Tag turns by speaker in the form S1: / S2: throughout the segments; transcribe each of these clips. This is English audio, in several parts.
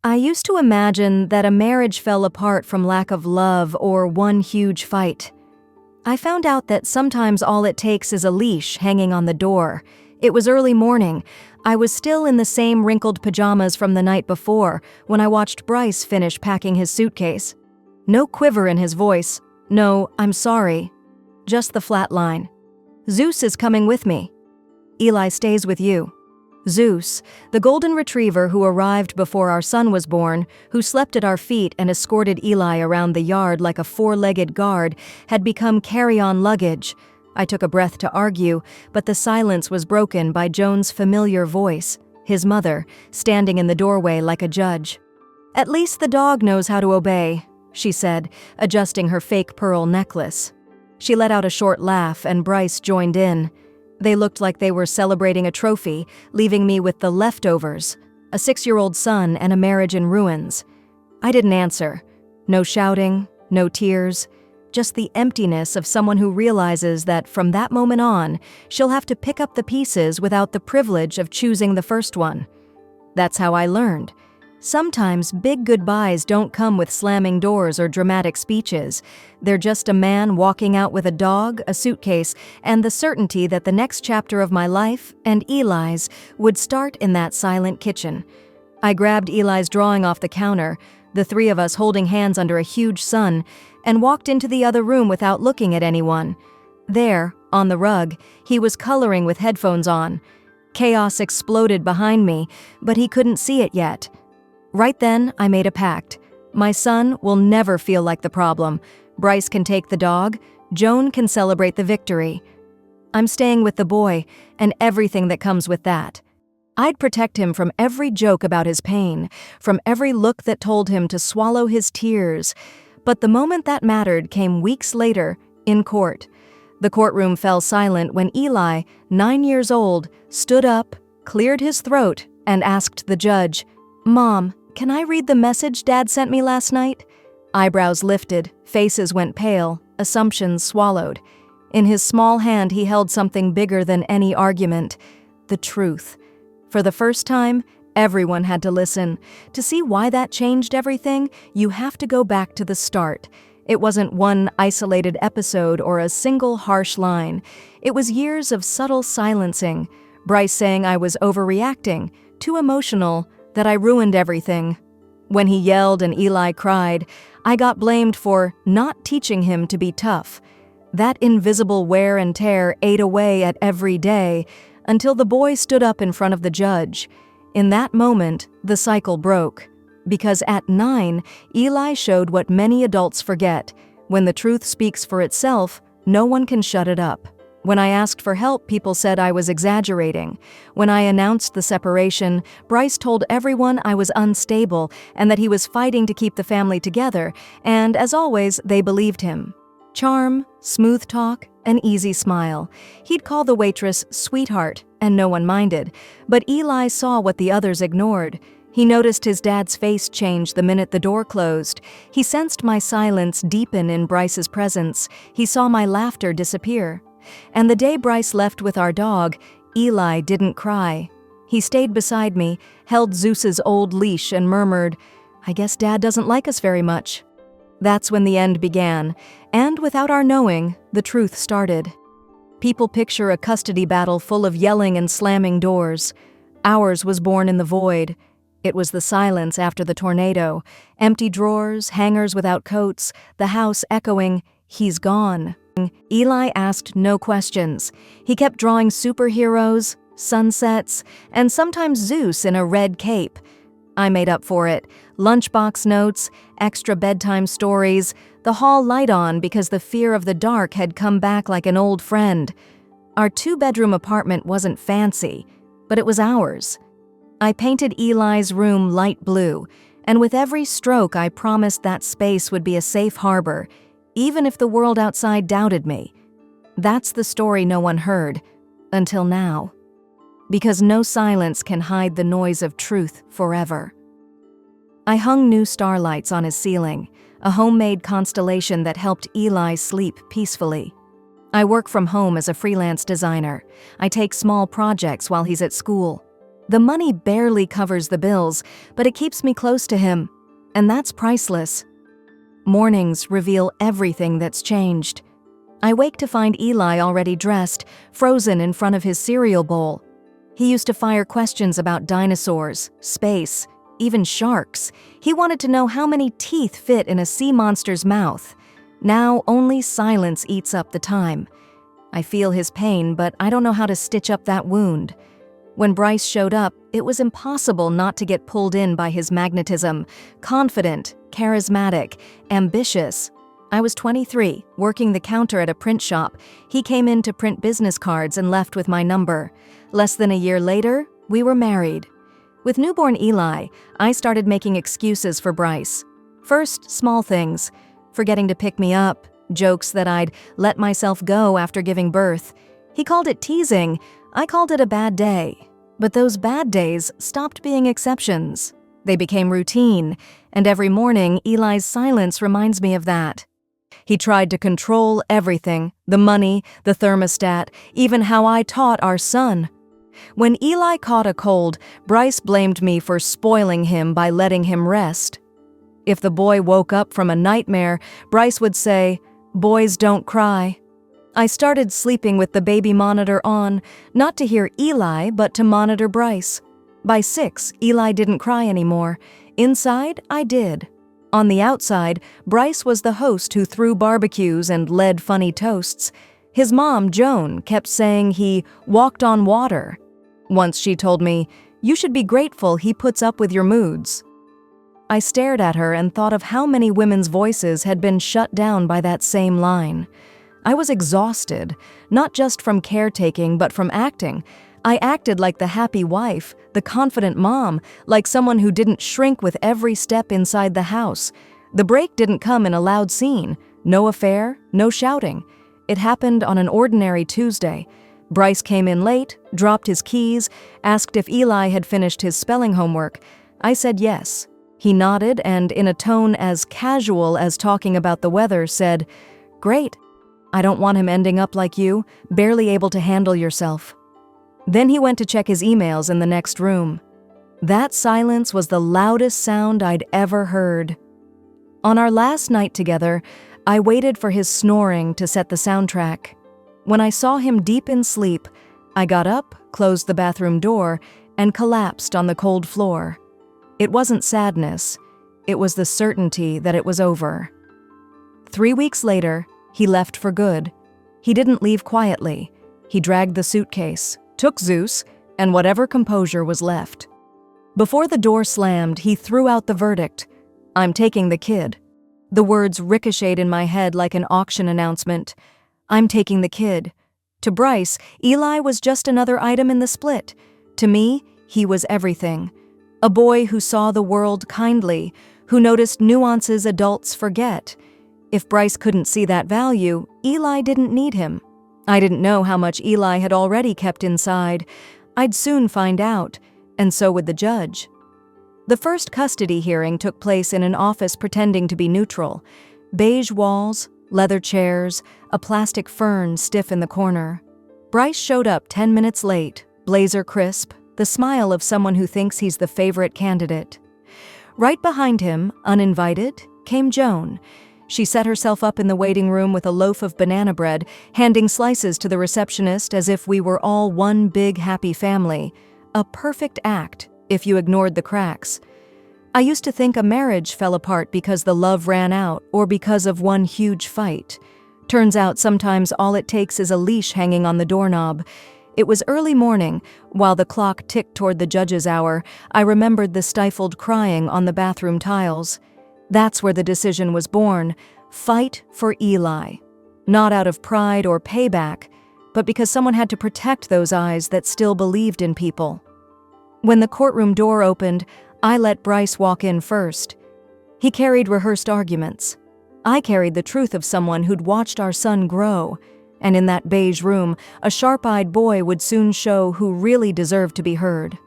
S1: I used to imagine that a marriage fell apart from lack of love or one huge fight. I found out that sometimes all it takes is a leash hanging on the door. It was early morning. I was still in the same wrinkled pajamas from the night before when I watched Bryce finish packing his suitcase. No quiver in his voice. No, I'm sorry. Just the flat line. Zeus is coming with me. Eli stays with you. Zeus, the golden retriever who arrived before our son was born, who slept at our feet and escorted Eli around the yard like a four-legged guard, had become carry-on luggage. I took a breath to argue, but the silence was broken by Joan's familiar voice, his mother, standing in the doorway like a judge. "At least the dog knows how to obey," she said, adjusting her fake pearl necklace. She let out a short laugh and Bryce joined in. They looked like they were celebrating a trophy, leaving me with the leftovers, a 6-year-old son and a marriage in ruins. I didn't answer. No shouting, no tears, just the emptiness of someone who realizes that from that moment on, she'll have to pick up the pieces without the privilege of choosing the first one. That's how I learned. Sometimes big goodbyes don't come with slamming doors or dramatic speeches. They're just a man walking out with a dog, a suitcase, and the certainty that the next chapter of my life, and Eli's, would start in that silent kitchen. I grabbed Eli's drawing off the counter, the three of us holding hands under a huge sun, and walked into the other room without looking at anyone. There, on the rug, he was coloring with headphones on. Chaos exploded behind me, but he couldn't see it yet. Right then, I made a pact. My son will never feel like the problem. Bryce can take the dog. Joan can celebrate the victory. I'm staying with the boy, and everything that comes with that. I'd protect him from every joke about his pain, from every look that told him to swallow his tears. But the moment that mattered came weeks later, in court. The courtroom fell silent when Eli, 9 years old, stood up, cleared his throat, and asked the judge, "Mom, can I read the message Dad sent me last night?" Eyebrows lifted, faces went pale, assumptions swallowed. In his small hand he held something bigger than any argument, the truth. For the first time, everyone had to listen. To see why that changed everything, you have to go back to the start. It wasn't one isolated episode or a single harsh line. It was years of subtle silencing. Bryce saying I was overreacting, too emotional, that I ruined everything. When he yelled and Eli cried, I got blamed for not teaching him to be tough. That invisible wear and tear ate away at every day until the boy stood up in front of the judge. In that moment, the cycle broke. Because at 9, Eli showed what many adults forget. When the truth speaks for itself, no one can shut it up. When I asked for help, people said I was exaggerating. When I announced the separation, Bryce told everyone I was unstable and that he was fighting to keep the family together, and as always, they believed him. Charm, smooth talk, an easy smile. He'd call the waitress sweetheart, and no one minded. But Eli saw what the others ignored. He noticed his dad's face change the minute the door closed. He sensed my silence deepen in Bryce's presence. He saw my laughter disappear. And the day Bryce left with our dog, Eli didn't cry. He stayed beside me, held Zeus's old leash and murmured, "I guess Dad doesn't like us very much." That's when the end began, and without our knowing, the truth started. People picture a custody battle full of yelling and slamming doors. Ours was born in the void. It was the silence after the tornado, empty drawers, hangers without coats, the house echoing, "He's gone." Eli asked no questions. He kept drawing superheroes, sunsets, and sometimes Zeus in a red cape. I made up for it. Lunchbox notes, extra bedtime stories, the hall light on because the fear of the dark had come back like an old friend. Our 2-bedroom apartment wasn't fancy, but it was ours. I painted Eli's room light blue, and with every stroke I promised that space would be a safe harbor, even if the world outside doubted me. That's the story no one heard, until now. Because no silence can hide the noise of truth forever. I hung new starlights on his ceiling, a homemade constellation that helped Eli sleep peacefully. I work from home as a freelance designer. I take small projects while he's at school. The money barely covers the bills, but it keeps me close to him, and that's priceless. Mornings reveal everything that's changed. I wake to find Eli already dressed, frozen in front of his cereal bowl. He used to fire questions about dinosaurs, space, even sharks. He wanted to know how many teeth fit in a sea monster's mouth. Now only silence eats up the time. I feel his pain, but I don't know how to stitch up that wound. When Bryce showed up, it was impossible not to get pulled in by his magnetism. Confident, charismatic, ambitious. I was 23, working the counter at a print shop. He came in to print business cards and left with my number. Less than a year later, we were married. With newborn Eli, I started making excuses for Bryce. First, small things. Forgetting to pick me up, jokes that I'd let myself go after giving birth. He called it teasing. I called it a bad day. But those bad days stopped being exceptions. They became routine, and every morning Eli's silence reminds me of that. He tried to control everything, the money, the thermostat, even how I taught our son. When Eli caught a cold, Bryce blamed me for spoiling him by letting him rest. If the boy woke up from a nightmare, Bryce would say, "Boys don't cry." I started sleeping with the baby monitor on, not to hear Eli, but to monitor Bryce. By 6, Eli didn't cry anymore. Inside, I did. On the outside, Bryce was the host who threw barbecues and led funny toasts. His mom, Joan, kept saying he walked on water. Once she told me, "You should be grateful he puts up with your moods." I stared at her and thought of how many women's voices had been shut down by that same line. I was exhausted, not just from caretaking but from acting. I acted like the happy wife, the confident mom, like someone who didn't shrink with every step inside the house. The break didn't come in a loud scene. No affair, no shouting. It happened on an ordinary Tuesday. Bryce came in late, dropped his keys, asked if Eli had finished his spelling homework. I said yes. He nodded and, in a tone as casual as talking about the weather, said, "Great. I don't want him ending up like you, barely able to handle yourself." Then he went to check his emails in the next room. That silence was the loudest sound I'd ever heard. On our last night together, I waited for his snoring to set the soundtrack. When I saw him deep in sleep, I got up, closed the bathroom door, and collapsed on the cold floor. It wasn't sadness. It was the certainty that it was over. 3 weeks later, he left for good. He didn't leave quietly. He dragged the suitcase, took Zeus, and whatever composure was left. Before the door slammed, he threw out the verdict, "I'm taking the kid." The words ricocheted in my head like an auction announcement. I'm taking the kid. To Bryce, Eli was just another item in the split. To me, he was everything. A boy who saw the world kindly, who noticed nuances adults forget. If Bryce couldn't see that value, Eli didn't need him. I didn't know how much Eli had already kept inside. I'd soon find out, and so would the judge. The first custody hearing took place in an office pretending to be neutral. Beige walls, leather chairs, a plastic fern stiff in the corner. Bryce showed up 10 minutes late, blazer crisp, the smile of someone who thinks he's the favorite candidate. Right behind him, uninvited, came Joan. She set herself up in the waiting room with a loaf of banana bread, handing slices to the receptionist as if we were all one big happy family. A perfect act, if you ignored the cracks. I used to think a marriage fell apart because the love ran out or because of one huge fight. Turns out sometimes all it takes is a leash hanging on the doorknob. It was early morning. While the clock ticked toward the judge's hour, I remembered the stifled crying on the bathroom tiles. That's where the decision was born. Fight for Eli. Not out of pride or payback, but because someone had to protect those eyes that still believed in people. When the courtroom door opened, I let Bryce walk in first. He carried rehearsed arguments. I carried the truth of someone who'd watched our son grow. And in that beige room, a sharp-eyed boy would soon show who really deserved to be heard.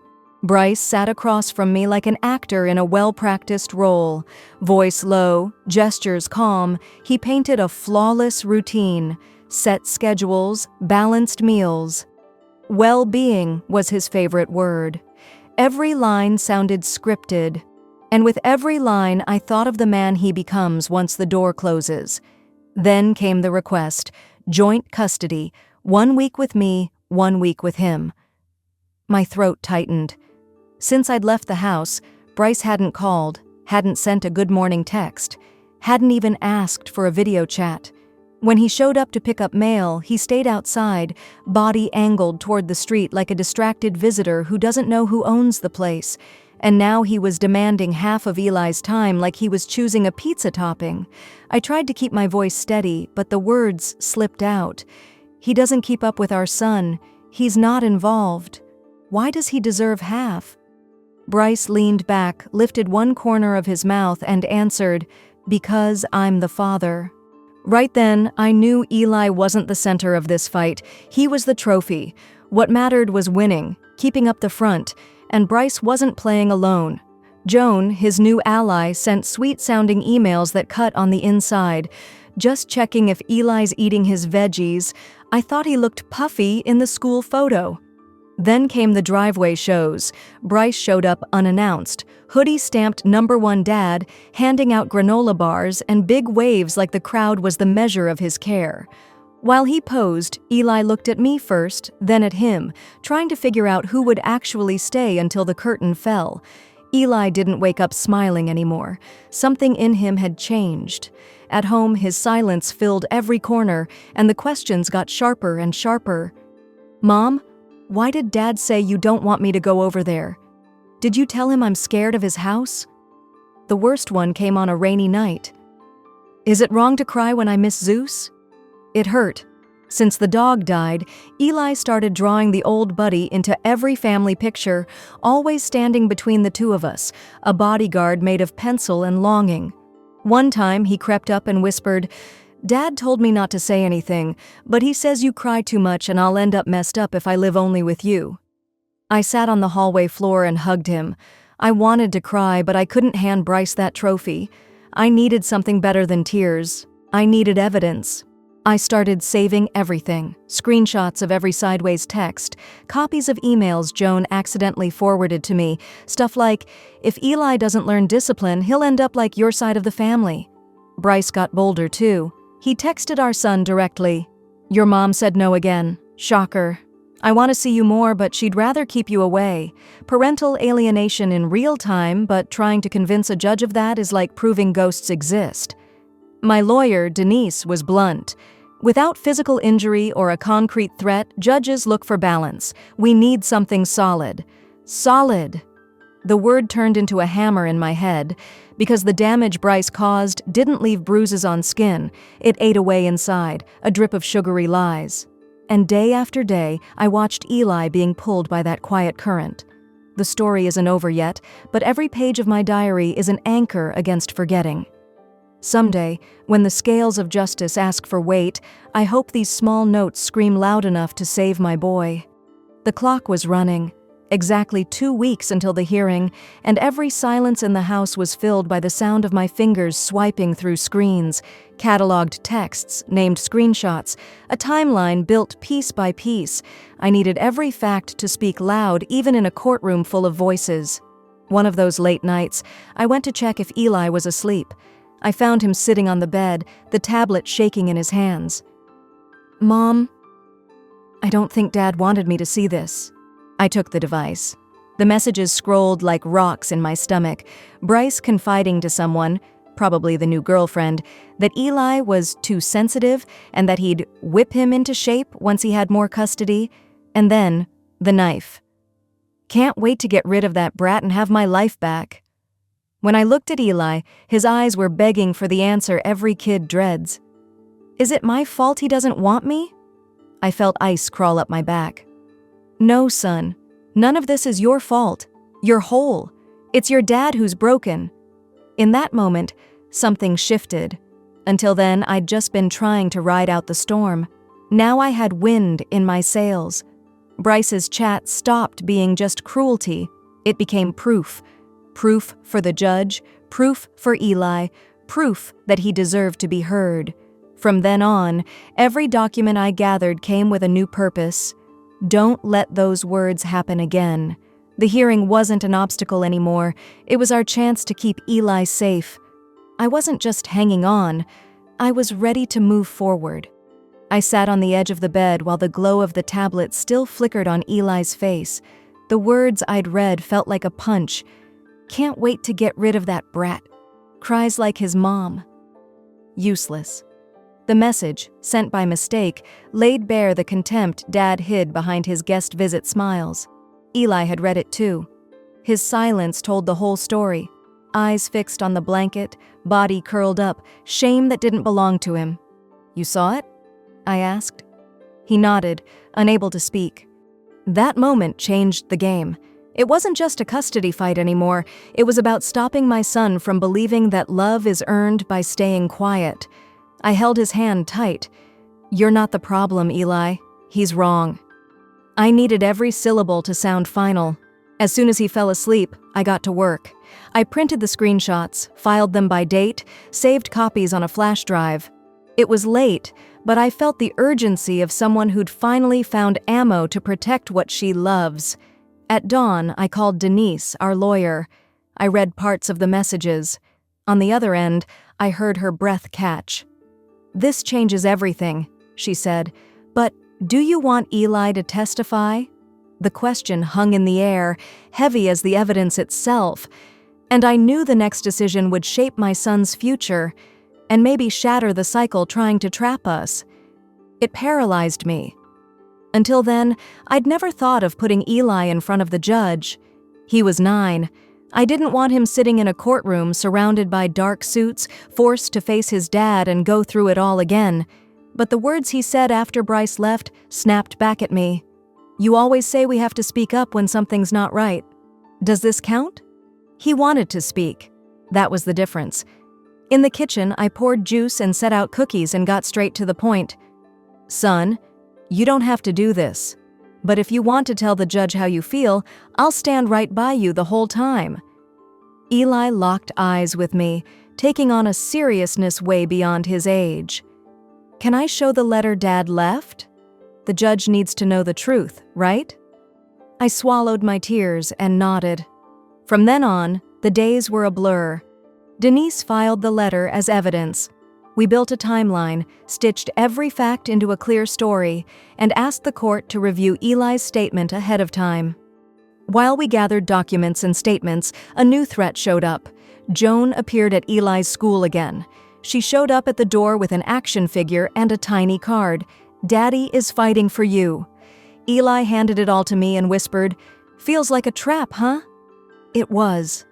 S1: Bryce sat across from me like an actor in a well-practiced role. Voice low, gestures calm, he painted a flawless routine, set schedules, balanced meals. Well-being was his favorite word. Every line sounded scripted, and with every line I thought of the man he becomes once the door closes. Then came the request, joint custody, 1 week with me, 1 week with him. My throat tightened. Since I'd left the house, Bryce hadn't called, hadn't sent a good morning text, hadn't even asked for a video chat. When he showed up to pick up mail, he stayed outside, body angled toward the street like a distracted visitor who doesn't know who owns the place. And now he was demanding half of Eli's time like he was choosing a pizza topping. I tried to keep my voice steady, but the words slipped out. He doesn't keep up with our son. He's not involved. Why does he deserve half? Bryce leaned back, lifted one corner of his mouth, and answered, "Because I'm the father." Right then, I knew Eli wasn't the center of this fight. He was the trophy. What mattered was winning, keeping up the front, and Bryce wasn't playing alone. Joan, his new ally, sent sweet-sounding emails that cut on the inside. Just checking if Eli's eating his veggies. I thought he looked puffy in the school photo. Then came the driveway shows. Bryce showed up unannounced, hoodie stamped #1 dad, handing out granola bars and big waves like the crowd was the measure of his care. While he posed, Eli looked at me first, then at him, trying to figure out who would actually stay until the curtain fell. Eli didn't wake up smiling anymore. Something in him had changed. At home, his silence filled every corner, and the questions got sharper and sharper. "Mom, why did Dad say you don't want me to go over there? Did you tell him I'm scared of his house?" The worst one came on a rainy night. "Is it wrong to cry when I miss Zeus?" It hurt. Since the dog died, Eli started drawing the old buddy into every family picture, always standing between the two of us, a bodyguard made of pencil and longing. One time he crept up and whispered, "Dad told me not to say anything, but he says you cry too much and I'll end up messed up if I live only with you." I sat on the hallway floor and hugged him. I wanted to cry, but I couldn't hand Bryce that trophy. I needed something better than tears. I needed evidence. I started saving everything, screenshots of every sideways text, copies of emails Joan accidentally forwarded to me, stuff like, "If Eli doesn't learn discipline, he'll end up like your side of the family." Bryce got bolder too. He texted our son directly, "Your mom said no again. Shocker. I want to see you more, but she'd rather keep you away. Parental alienation in real time, but trying to convince a judge of that is like proving ghosts exist." My lawyer, Denise, was blunt. "Without physical injury or a concrete threat, judges look for balance. We need something solid." Solid. The word turned into a hammer in my head, because the damage Bryce caused didn't leave bruises on skin. It ate away inside, a drip of sugary lies. And day after day, I watched Eli being pulled by that quiet current. The story isn't over yet, but every page of my diary is an anchor against forgetting. Someday, when the scales of justice ask for weight, I hope these small notes scream loud enough to save my boy. The clock was running. Exactly 2 weeks until the hearing, and every silence in the house was filled by the sound of my fingers swiping through screens, cataloged texts, named screenshots, a timeline built piece by piece. I needed every fact to speak loud, even in a courtroom full of voices. One of those late nights, I went to check if Eli was asleep. I found him sitting on the bed, the tablet shaking in his hands. "Mom, I don't think Dad wanted me to see this." I took the device. The messages scrolled like rocks in my stomach. Bryce confiding to someone, probably the new girlfriend, that Eli was too sensitive and that he'd whip him into shape once he had more custody. And then, the knife. "Can't wait to get rid of that brat and have my life back." When I looked at Eli, his eyes were begging for the answer every kid dreads. "Is it my fault he doesn't want me?" I felt ice crawl up my back. "No, son. None of this is your fault. You're whole. It's your dad who's broken." In that moment, something shifted. Until then, I'd just been trying to ride out the storm. Now I had wind in my sails. Bryce's chat stopped being just cruelty. It became proof. Proof for the judge, proof for Eli, proof that he deserved to be heard. From then on, every document I gathered came with a new purpose. Don't let those words happen again. The hearing wasn't an obstacle anymore. It was our chance to keep Eli safe. I wasn't just hanging on. I was ready to move forward. I sat on the edge of the bed while the glow of the tablet still flickered on Eli's face. The words I'd read felt like a punch. Can't wait to get rid of that brat. Cries like his mom. Useless. The message, sent by mistake, laid bare the contempt Dad hid behind his guest visit smiles. Eli had read it too. His silence told the whole story. Eyes fixed on the blanket, body curled up, shame that didn't belong to him. "You saw it?" I asked. He nodded, unable to speak. That moment changed the game. It wasn't just a custody fight anymore. It was about stopping my son from believing that love is earned by staying quiet. I held his hand tight. "You're not the problem, Eli. He's wrong." I needed every syllable to sound final. As soon as he fell asleep, I got to work. I printed the screenshots, filed them by date, saved copies on a flash drive. It was late, but I felt the urgency of someone who'd finally found ammo to protect what she loves. At dawn, I called Denise, our lawyer. I read parts of the messages. On the other end, I heard her breath catch. "This changes everything," she said. "But do you want Eli to testify?" The question hung in the air, heavy as the evidence itself. And I knew the next decision would shape my son's future, and maybe shatter the cycle trying to trap us. It paralyzed me. Until then, I'd never thought of putting Eli in front of the judge. He was 9. I didn't want him sitting in a courtroom surrounded by dark suits, forced to face his dad and go through it all again. But the words he said after Bryce left snapped back at me. "You always say we have to speak up when something's not right. Does this count?" He wanted to speak. That was the difference. In the kitchen, I poured juice and set out cookies and got straight to the point. "Son, you don't have to do this. But if you want to tell the judge how you feel, I'll stand right by you the whole time." Eli locked eyes with me, taking on a seriousness way beyond his age. "Can I show the letter Dad left? The judge needs to know the truth, right?" I swallowed my tears and nodded. From then on, the days were a blur. Denise filed the letter as evidence. We built a timeline, stitched every fact into a clear story, and asked the court to review Eli's statement ahead of time. While we gathered documents and statements, a new threat showed up. Joan appeared at Eli's school again. She showed up at the door with an action figure and a tiny card. "Daddy is fighting for you." Eli handed it all to me and whispered, "Feels like a trap, huh?" It was.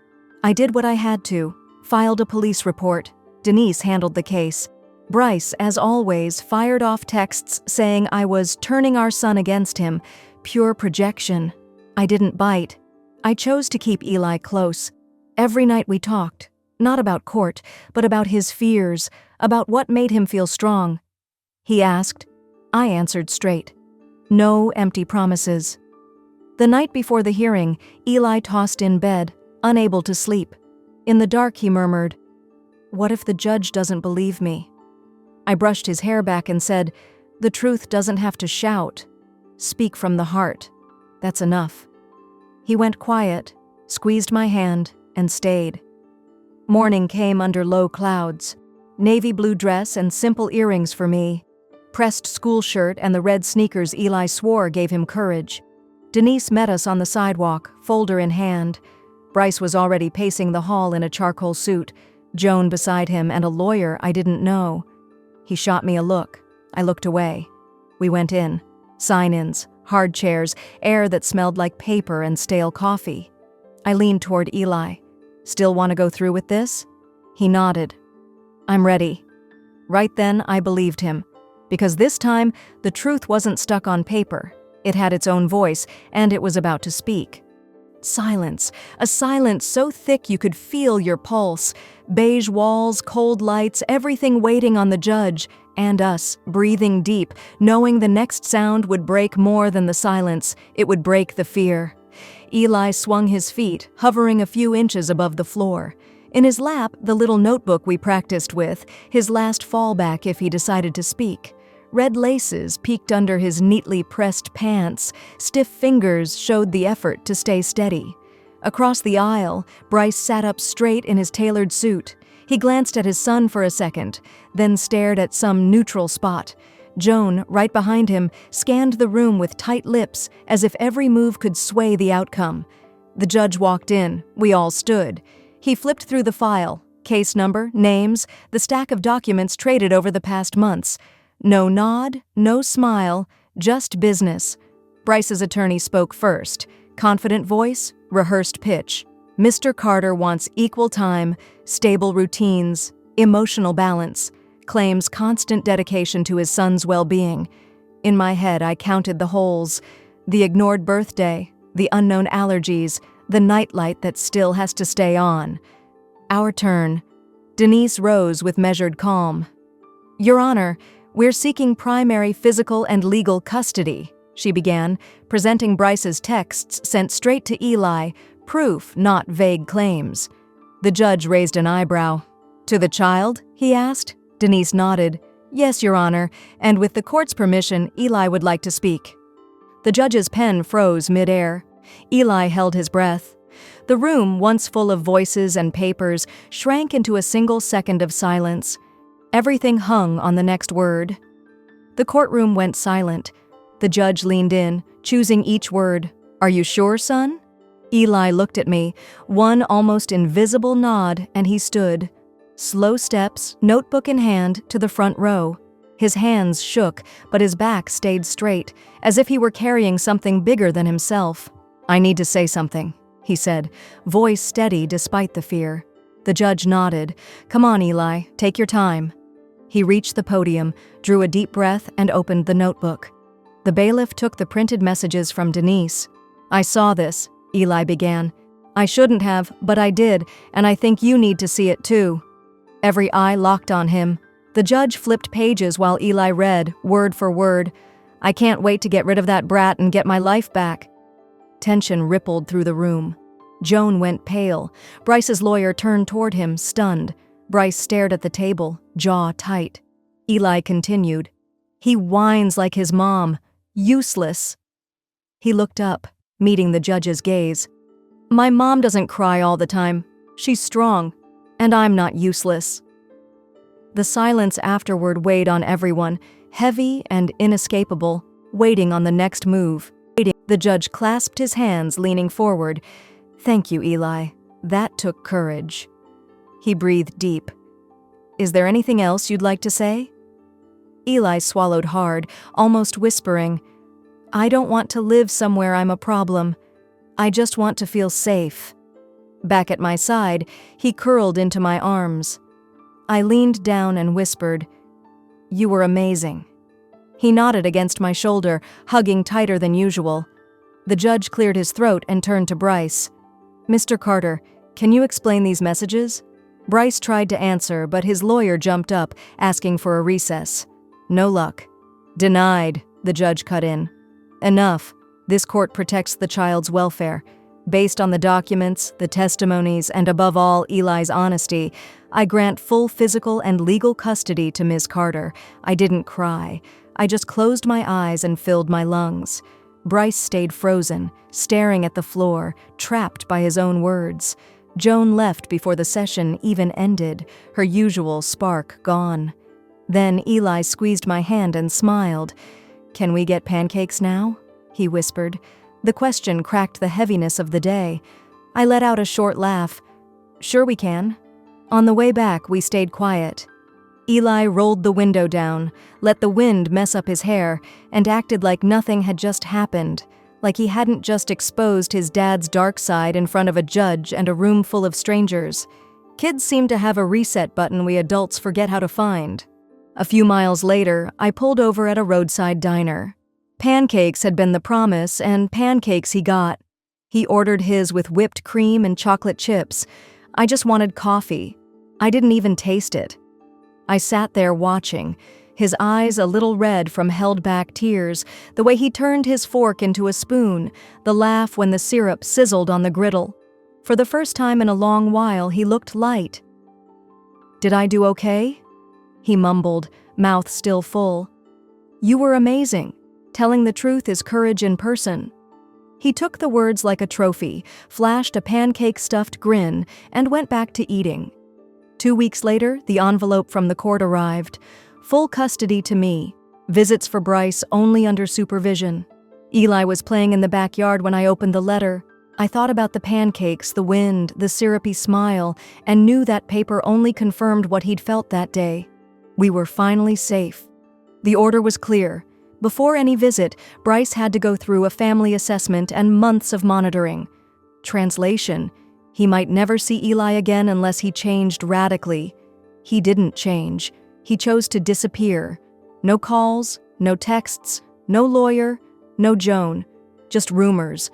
S1: I did what I had to, filed a police report. Denise handled the case. Bryce, as always, fired off texts saying I was turning our son against him. Pure projection. I didn't bite. I chose to keep Eli close. Every night we talked, not about court, but about his fears, about what made him feel strong. He asked. I answered straight. No empty promises. The night before the hearing, Eli tossed in bed, unable to sleep. In the dark, he murmured, "What if the judge doesn't believe me?" I brushed his hair back and said, "The truth doesn't have to shout. Speak from the heart. That's enough." He went quiet, squeezed my hand, and stayed. Morning came under low clouds. Navy blue dress and simple earrings for me. Pressed school shirt and the red sneakers Eli swore gave him courage. Denise met us on the sidewalk, folder in hand. Bryce was already pacing the hall in a charcoal suit, Joan beside him and a lawyer I didn't know. He shot me a look. I looked away. We went in. Sign-ins, hard chairs, air that smelled like paper and stale coffee. I leaned toward Eli. "Still want to go through with this?" He nodded. "I'm ready." Right then, I believed him. Because this time, the truth wasn't stuck on paper. It had its own voice, and it was about to speak. Silence. A silence so thick you could feel your pulse. Beige walls, cold lights, everything waiting on the judge, and us, breathing deep, knowing the next sound would break more than the silence. It would break the fear. Eli swung his feet, hovering a few inches above the floor. In his lap, the little notebook we practiced with, his last fallback if he decided to speak. Red laces peeked under his neatly pressed pants. Stiff fingers showed the effort to stay steady. Across the aisle, Bryce sat up straight in his tailored suit. He glanced at his son for a second, then stared at some neutral spot. Joan, right behind him, scanned the room with tight lips, as if every move could sway the outcome. The judge walked in. We all stood. He flipped through the file. Case number, names, the stack of documents traded over the past months. No nod, no smile, just business. Bryce's attorney spoke first. Confident voice, rehearsed pitch. Mr. Carter wants equal time, stable routines, emotional balance. Claims constant dedication to his son's well-being. In my head, I counted the holes. The ignored birthday, the unknown allergies, the nightlight that still has to stay on. Our turn. Denise rose with measured calm. Your Honor, we're seeking primary physical and legal custody, she began, presenting Bryce's texts sent straight to Eli, proof, not vague claims. The judge raised an eyebrow. To the child? He asked. Denise nodded. Yes, Your Honor, and with the court's permission, Eli would like to speak. The judge's pen froze mid-air. Eli held his breath. The room, once full of voices and papers, shrank into a single second of silence. Everything hung on the next word. The courtroom went silent. The judge leaned in, choosing each word. Are you sure, son? Eli looked at me, one almost invisible nod, and he stood. Slow steps, notebook in hand, to the front row. His hands shook, but his back stayed straight, as if he were carrying something bigger than himself. I need to say something, he said, voice steady despite the fear. The judge nodded. Come on, Eli, take your time. He reached the podium, drew a deep breath, and opened the notebook. The bailiff took the printed messages from Denise. I saw this, Eli began. I shouldn't have, but I did, and I think you need to see it too. Every eye locked on him. The judge flipped pages while Eli read, word for word. I can't wait to get rid of that brat and get my life back. Tension rippled through the room. Joan went pale. Bryce's lawyer turned toward him, stunned. Bryce stared at the table, jaw tight. Eli continued. He whines like his mom. Useless. He looked up, meeting the judge's gaze. My mom doesn't cry all the time. She's strong. And I'm not useless. The silence afterward weighed on everyone, heavy and inescapable, waiting on the next move. The judge clasped his hands, leaning forward. Thank you, Eli. That took courage. He breathed deep. Is there anything else you'd like to say? Eli swallowed hard, almost whispering. I don't want to live somewhere I'm a problem. I just want to feel safe. Back at my side, he curled into my arms. I leaned down and whispered, You were amazing. He nodded against my shoulder, hugging tighter than usual. The judge cleared his throat and turned to Bryce. Mr. Carter, can you explain these messages? Bryce tried to answer, but his lawyer jumped up, asking for a recess. No luck. Denied, the judge cut in. Enough. This court protects the child's welfare. Based on the documents, the testimonies, and above all, Eli's honesty, I grant full physical and legal custody to Ms. Carter. I didn't cry. I just closed my eyes and filled my lungs. Bryce stayed frozen, staring at the floor, trapped by his own words. Joan left before the session even ended, her usual spark gone. Then Eli squeezed my hand and smiled. Can we get pancakes now? He whispered. The question cracked the heaviness of the day. I let out a short laugh. Sure we can. On the way back, we stayed quiet. Eli rolled the window down, let the wind mess up his hair, and acted like nothing had just happened, like he hadn't just exposed his dad's dark side in front of a judge and a room full of strangers. Kids seem to have a reset button we adults forget how to find. A few miles later, I pulled over at a roadside diner. Pancakes had been the promise, and pancakes he got. He ordered his with whipped cream and chocolate chips. I just wanted coffee. I didn't even taste it. I sat there watching, his eyes a little red from held-back tears, the way he turned his fork into a spoon, the laugh when the syrup sizzled on the griddle. For the first time in a long while, he looked light. Did I do okay? He mumbled, mouth still full. "You were amazing. Telling the truth is courage in person." He took the words like a trophy, flashed a pancake-stuffed grin, and went back to eating. 2 weeks later, the envelope from the court arrived. Full custody to me. Visits for Bryce only under supervision. Eli was playing in the backyard when I opened the letter. I thought about the pancakes, the wind, the syrupy smile, and knew that paper only confirmed what he'd felt that day. We were finally safe. The order was clear. Before any visit, Bryce had to go through a family assessment and months of monitoring. Translation: he might never see Eli again unless he changed radically. He didn't change. He chose to disappear. No calls, no texts, no lawyer, no Joan. Just rumors.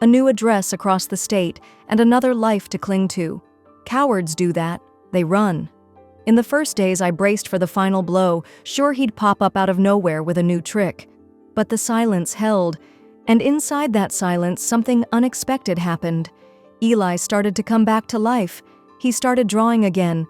S1: A new address across the state, and another life to cling to. Cowards do that. They run. In the first days, I braced for the final blow, sure he'd pop up out of nowhere with a new trick. But the silence held, and inside that silence, something unexpected happened. Eli started to come back to life. He started drawing again.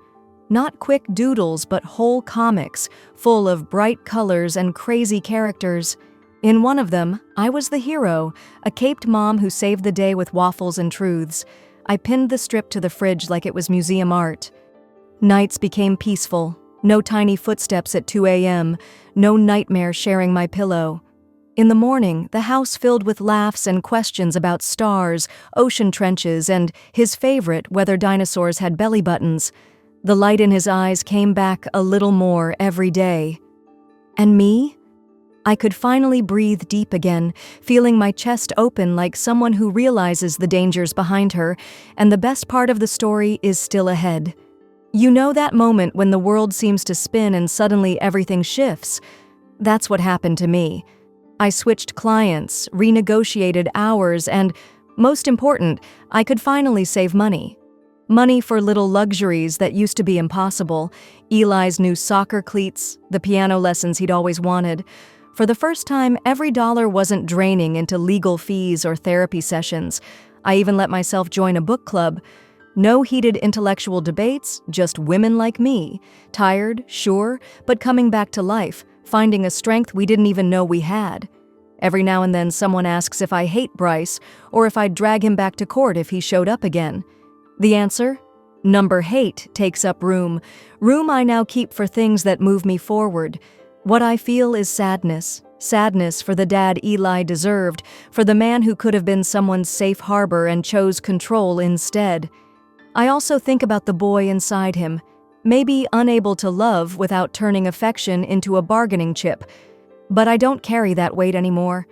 S1: Not quick doodles, but whole comics, full of bright colors and crazy characters. In one of them, I was the hero, a caped mom who saved the day with waffles and truths. I pinned the strip to the fridge like it was museum art. Nights became peaceful. No tiny footsteps at 2 a.m., no nightmare sharing my pillow. In the morning, the house filled with laughs and questions about stars, ocean trenches, and his favorite, whether dinosaurs had belly buttons. The light in his eyes came back a little more every day. And me? I could finally breathe deep again, feeling my chest open like someone who realizes the dangers behind her, and the best part of the story is still ahead. You know that moment when the world seems to spin and suddenly everything shifts? That's what happened to me. I switched clients, renegotiated hours, and, most important, I could finally save money. Money for little luxuries that used to be impossible. Eli's new soccer cleats, the piano lessons he'd always wanted. For the first time, every dollar wasn't draining into legal fees or therapy sessions. I even let myself join a book club. No heated intellectual debates, just women like me. Tired, sure, but coming back to life, finding a strength we didn't even know we had. Every now and then someone asks if I hate Bryce, or if I'd drag him back to court if he showed up again. The answer? Number hate takes up room I now keep for things that move me forward. What I feel is sadness. Sadness for the dad Eli deserved, for the man who could have been someone's safe harbor and chose control instead. I also think about the boy inside him, maybe unable to love without turning affection into a bargaining chip. But I don't carry that weight anymore.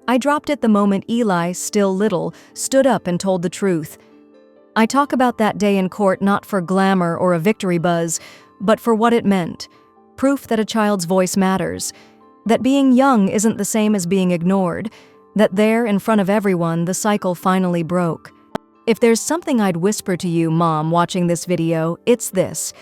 S1: I dropped it the moment Eli, still little, stood up and told the truth. I talk about that day in court not for glamour or a victory buzz, but for what it meant. Proof that a child's voice matters. That being young isn't the same as being ignored. That there, in front of everyone, the cycle finally broke. If there's something I'd whisper to you, Mom, watching this video, it's this.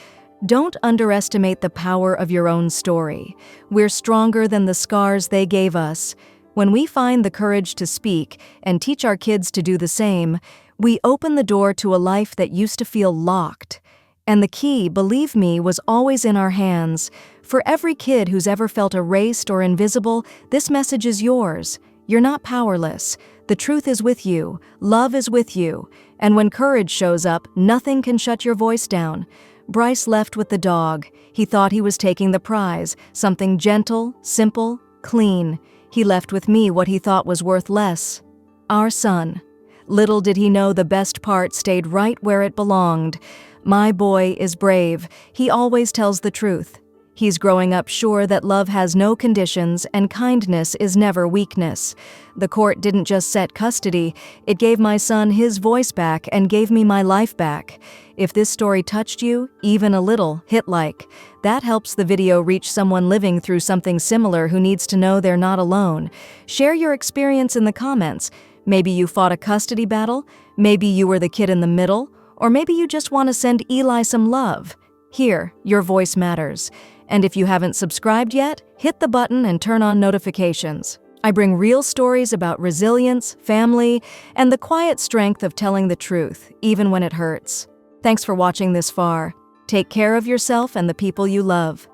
S1: Don't underestimate the power of your own story. We're stronger than the scars they gave us. When we find the courage to speak and teach our kids to do the same, we open the door to a life that used to feel locked. And the key, believe me, was always in our hands. For every kid who's ever felt erased or invisible, this message is yours. You're not powerless. The truth is with you. Love is with you. And when courage shows up, nothing can shut your voice down. Bryce left with the dog. He thought he was taking the prize, something gentle, simple, clean. He left with me what he thought was worth less. Our son. Little did he know the best part stayed right where it belonged. My boy is brave. He always tells the truth. He's growing up sure that love has no conditions and kindness is never weakness. The court didn't just set custody, it gave my son his voice back and gave me my life back. If this story touched you, even a little, hit like. That helps the video reach someone living through something similar who needs to know they're not alone. Share your experience in the comments. Maybe you fought a custody battle, maybe you were the kid in the middle, or maybe you just want to send Eli some love. Here, your voice matters. And if you haven't subscribed yet, hit the button and turn on notifications. I bring real stories about resilience, family, and the quiet strength of telling the truth, even when it hurts. Thanks for watching this far. Take care of yourself and the people you love.